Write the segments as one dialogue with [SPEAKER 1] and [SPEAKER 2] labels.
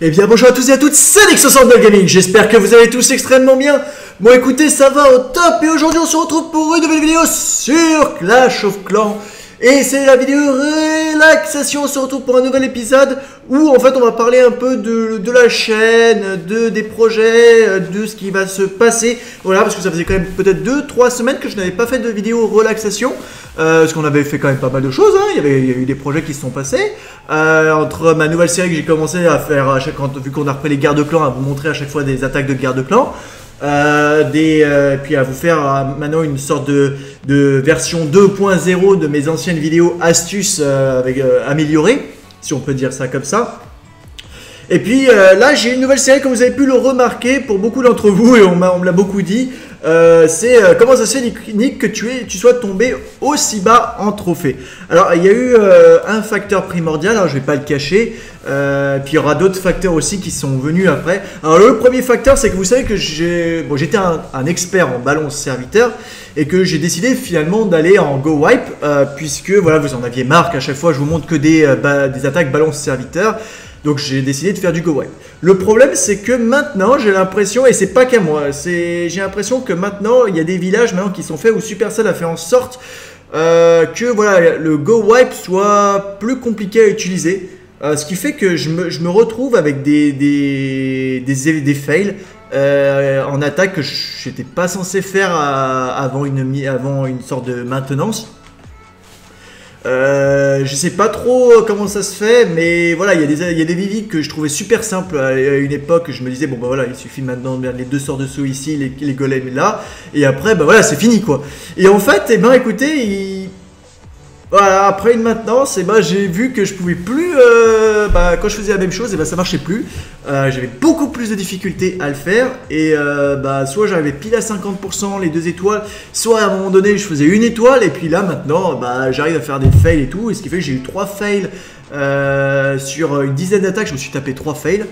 [SPEAKER 1] Eh bien bonjour à tous et à toutes, c'est Nick69 Gaming, j'espère que vous allez tous extrêmement bien. Bon écoutez, ça va au top et aujourd'hui on se retrouve pour une nouvelle vidéo sur Clash of Clans. Et c'est la vidéo relaxation, on se retrouve pour un nouvel épisode où en fait on va parler un peu de la chaîne, des projets, de ce qui va se passer. Voilà, parce que ça faisait quand même peut-être 2-3 semaines que je n'avais pas fait de vidéo relaxation. Parce qu'on avait fait quand même pas mal de choses, hein. Il y a eu des projets qui se sont passés. Entre ma nouvelle série que j'ai commencé à faire, vu qu'on a repris les guerres de clans, à vous montrer à chaque fois des attaques de guerres de clans. Puis à vous faire maintenant une sorte de version 2.0 de mes anciennes vidéos astuces améliorées, si on peut dire ça comme ça. Et puis là j'ai une nouvelle série, comme vous avez pu le remarquer pour beaucoup d'entre vous, et on me l'a beaucoup dit. C'est comment ça se fait, Nick, que tu sois tombé aussi bas en trophée. Alors il y a eu un facteur primordial, alors je vais pas le cacher, puis il y aura d'autres facteurs aussi qui sont venus après. Alors le premier facteur, c'est que vous savez que j'étais un expert en balance serviteur et que j'ai décidé finalement d'aller en go wipe, puisque voilà, vous en aviez marre qu'à chaque fois je vous montre que des attaques balance serviteur. Donc j'ai décidé de faire du go wipe. Le problème, c'est que maintenant j'ai l'impression, et c'est pas qu'à moi, j'ai l'impression que maintenant il y a des villages maintenant qui sont faits où Supercell a fait en sorte que voilà, le go wipe soit plus compliqué à utiliser. Ce qui fait que je me retrouve avec des fails en attaque que j'étais pas censé faire avant une sorte de maintenance. Je sais pas trop comment ça se fait, mais voilà, il y a des viviques que je trouvais super simples à une époque. Je me disais, bon bah voilà, il suffit maintenant de mettre les deux sorts de sauts ici, les golems là, et après bah voilà, c'est fini quoi. Et en fait, eh ben écoutez, voilà, après une maintenance, et ben j'ai vu que je pouvais plus, quand je faisais la même chose, et ben ça marchait plus. J'avais beaucoup plus de difficultés à le faire, et soit j'arrivais pile à 50% les 2 étoiles, soit à un moment donné je faisais 1 étoile, et puis là maintenant j'arrive à faire des fails et tout, et ce qui fait que j'ai eu 3 fails sur une dizaine d'attaques. Je me suis tapé 3 fails,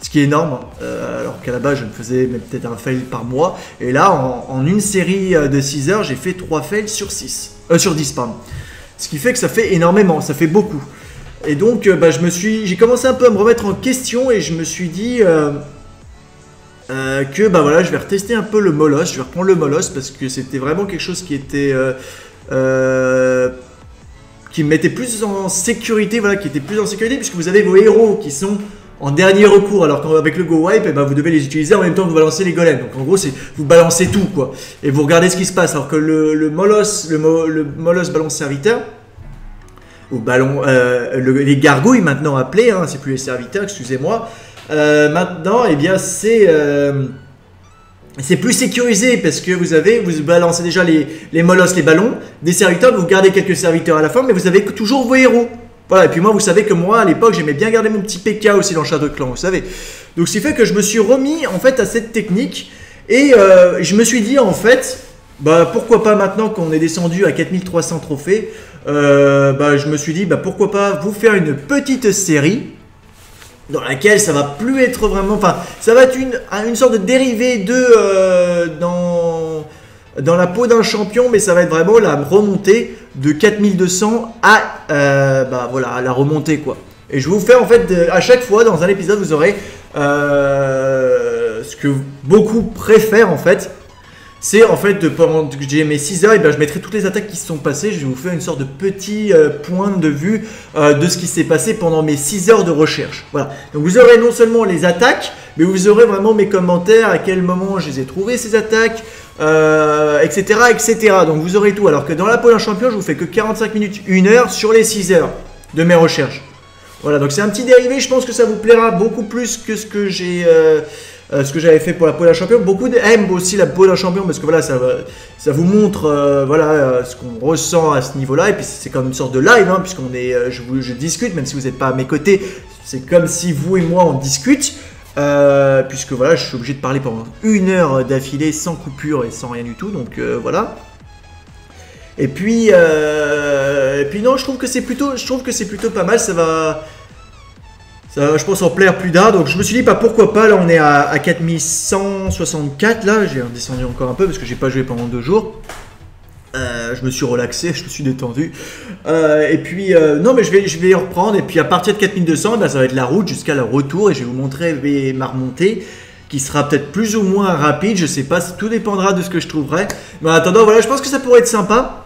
[SPEAKER 1] ce qui est énorme, alors qu'à la base je me faisais peut-être un fail par mois, et là en une série de 6 heures j'ai fait 3 fails sur 10 pardon. Ce qui fait que ça fait énormément, ça fait beaucoup. Et donc j'ai commencé un peu à me remettre en question, et je me suis dit que voilà, je vais retester un peu le Molos. Je vais reprendre le Molos parce que c'était vraiment quelque chose qui était qui me mettait plus en sécurité, voilà, qui était plus en sécurité, puisque vous avez vos héros qui sont en dernier recours, alors qu'avec le go wipe, vous devez les utiliser en même temps que vous balancez les golems. Donc en gros, c'est vous balancez tout quoi, et vous regardez ce qui se passe. Alors que le Molos balance serviteur, au ballon, les gargouilles maintenant appelés, hein, c'est plus les serviteurs, excusez-moi. Maintenant, eh bien c'est plus sécurisé, parce que vous balancez déjà les molosses, les ballons, des serviteurs, vous gardez quelques serviteurs à la fin, mais vous avez toujours vos héros. Voilà, et puis moi, vous savez que moi, à l'époque, j'aimais bien garder mon petit PK aussi dans le château de clan, vous savez. Donc, ce qui fait que je me suis remis, en fait, à cette technique, et je me suis dit, en fait, pourquoi pas maintenant qu'on est descendu à 4300 trophées, je me suis dit, pourquoi pas vous faire une petite série dans laquelle ça va plus être vraiment, enfin, ça va être une sorte de dérivé dans la peau d'un champion, mais ça va être vraiment la remontée de 4200 à la remontée quoi. Et je vais vous faire en fait à chaque fois dans un épisode, vous aurez ce que beaucoup préfèrent en fait. C'est en fait, pendant que j'ai mes 6 heures, je mettrai toutes les attaques qui se sont passées. Je vais vous faire une sorte de petit point de vue de ce qui s'est passé pendant mes 6 heures de recherche. Voilà. Donc vous aurez non seulement les attaques, mais vous aurez vraiment mes commentaires, à quel moment je les ai trouvées ces attaques, etc., etc. Donc vous aurez tout. Alors que dans la pole champion, je vous fais que 45 minutes, 1 heure sur les 6 heures de mes recherches. Voilà, donc c'est un petit dérivé. Je pense que ça vous plaira beaucoup plus que ce que j'ai... ce que j'avais fait pour la pole champion. Beaucoup aiment aussi la pole champion, parce que voilà, ça vous montre ce qu'on ressent à ce niveau-là. Et puis c'est comme une sorte de live, hein, puisqu'on est, je discute, même si vous n'êtes pas à mes côtés. C'est comme si vous et moi on discute, puisque voilà, je suis obligé de parler pendant 1 heure d'affilée sans coupure et sans rien du tout. Donc voilà. Et puis non, je trouve que c'est plutôt pas mal. Ça va, je pense, en plaire plus d'un. Donc je me suis dit, pourquoi pas. Là on est à 4164. Là j'ai redescendu encore un peu parce que j'ai pas joué pendant 2 jours. Je me suis relaxé, je me suis détendu. Et puis, non, mais je vais reprendre. Et puis, à partir de 4200, ça va être la route jusqu'à le retour. Et je vais vous montrer ma remontée qui sera peut-être plus ou moins rapide. Je sais pas, tout dépendra de ce que je trouverai. Mais en attendant, voilà, je pense que ça pourrait être sympa.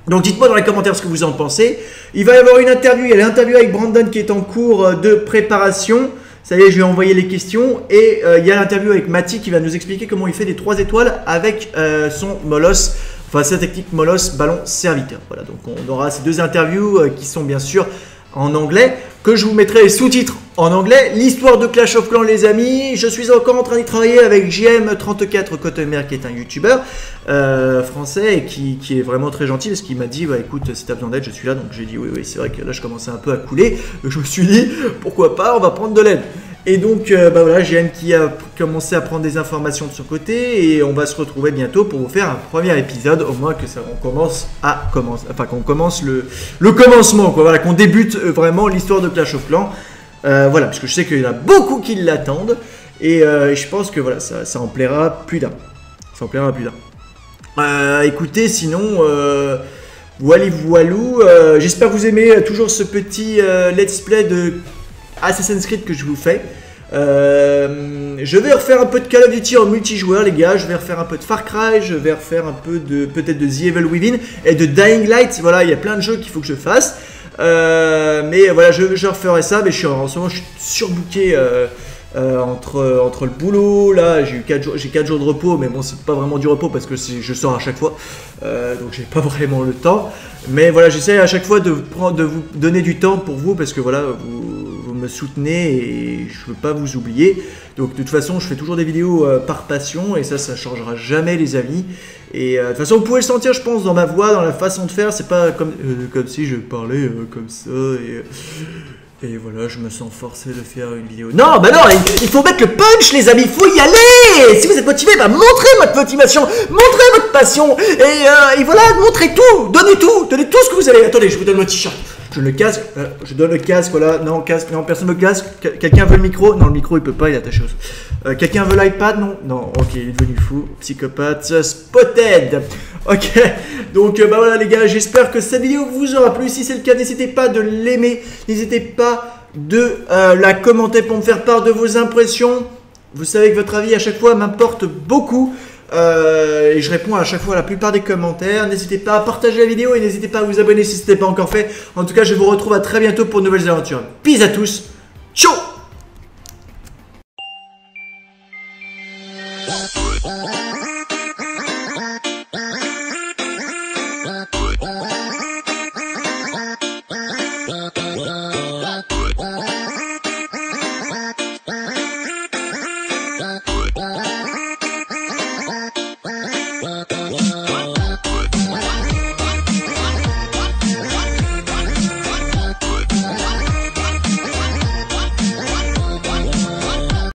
[SPEAKER 1] Donc, dites-moi dans les commentaires ce que vous en pensez. Il va y avoir une interview. Il y a l'interview avec Brandon qui est en cours de préparation. Ça y est, je lui ai envoyé les questions. Et il y a l'interview avec Mati qui va nous expliquer comment il fait des 3 étoiles avec son Molos. Enfin, sa technique Molos ballon serviteur. Voilà, donc on aura ces 2 interviews qui sont bien sûr en anglais, que je vous mettrai les sous-titres en anglais. L'histoire de Clash of Clans, les amis. Je suis encore en train d'y travailler avec JM34 Cottonmer, qui est un youtubeur français et qui est vraiment très gentil parce qu'il m'a dit bah, écoute, si t'as besoin d'aide, je suis là. Donc j'ai dit oui, c'est vrai que là je commençais un peu à couler. Donc je me suis dit pourquoi pas, on va prendre de l'aide. Et donc, voilà, JM qui a commencé à prendre des informations de son côté et on va se retrouver bientôt pour vous faire un premier épisode, au moins que ça, on commence qu'on commence le commencement, quoi, voilà, qu'on débute vraiment l'histoire de Clash of Clans, voilà, parce que je sais qu'il y en a beaucoup qui l'attendent et je pense que voilà, ça en plaira plus d'un, écoutez, sinon, voilou, j'espère que vous aimez toujours ce petit let's play de Assassin's Creed que je vous fais. Je vais refaire un peu de Call of Duty en multijoueur, les gars. Je vais refaire un peu de Far Cry. Je vais refaire un peu de peut-être de The Evil Within et de Dying Light. Voilà, il y a plein de jeux qu'il faut que je fasse. Mais voilà, je referai ça. Mais en ce moment, je suis surbooké entre le boulot. Là, j'ai 4 jours de repos. Mais bon, c'est pas vraiment du repos parce que je sors à chaque fois. Donc, j'ai pas vraiment le temps. Mais voilà, j'essaie à chaque fois de vous donner du temps pour vous parce que voilà, vous me soutenez et je veux pas vous oublier. Donc de toute façon, je fais toujours des vidéos par passion et ça changera jamais, les amis. Et de toute façon, vous pouvez le sentir, je pense, dans ma voix, dans la façon de faire. C'est pas comme si je parlais comme ça et voilà, je me sens forcé de faire une vidéo. Non, bah non, il faut mettre le punch, les amis, il faut y aller. Si vous êtes motivé, bah montrez votre motivation, montrez votre passion et voilà, montrez tout, donnez tout ce que vous avez. Attendez, je vous donne mon t-shirt. Je donne le casque, voilà, non, personne me casque. Quelqu'un veut le micro? Non, le micro il peut pas, il est attaché au... Quelqu'un veut l'iPad? Non, ok, il est devenu fou, psychopathe, spotted. Ok, donc bah voilà les gars, j'espère que cette vidéo vous aura plu. Si c'est le cas, n'hésitez pas de l'aimer, n'hésitez pas de la commenter pour me faire part de vos impressions. Vous savez que votre avis à chaque fois m'importe beaucoup. Et je réponds à chaque fois à la plupart des commentaires. N'hésitez pas à partager la vidéo et n'hésitez pas à vous abonner si ce n'est pas encore fait. En tout cas, je vous retrouve à très bientôt pour de nouvelles aventures. Peace à tous. Ciao.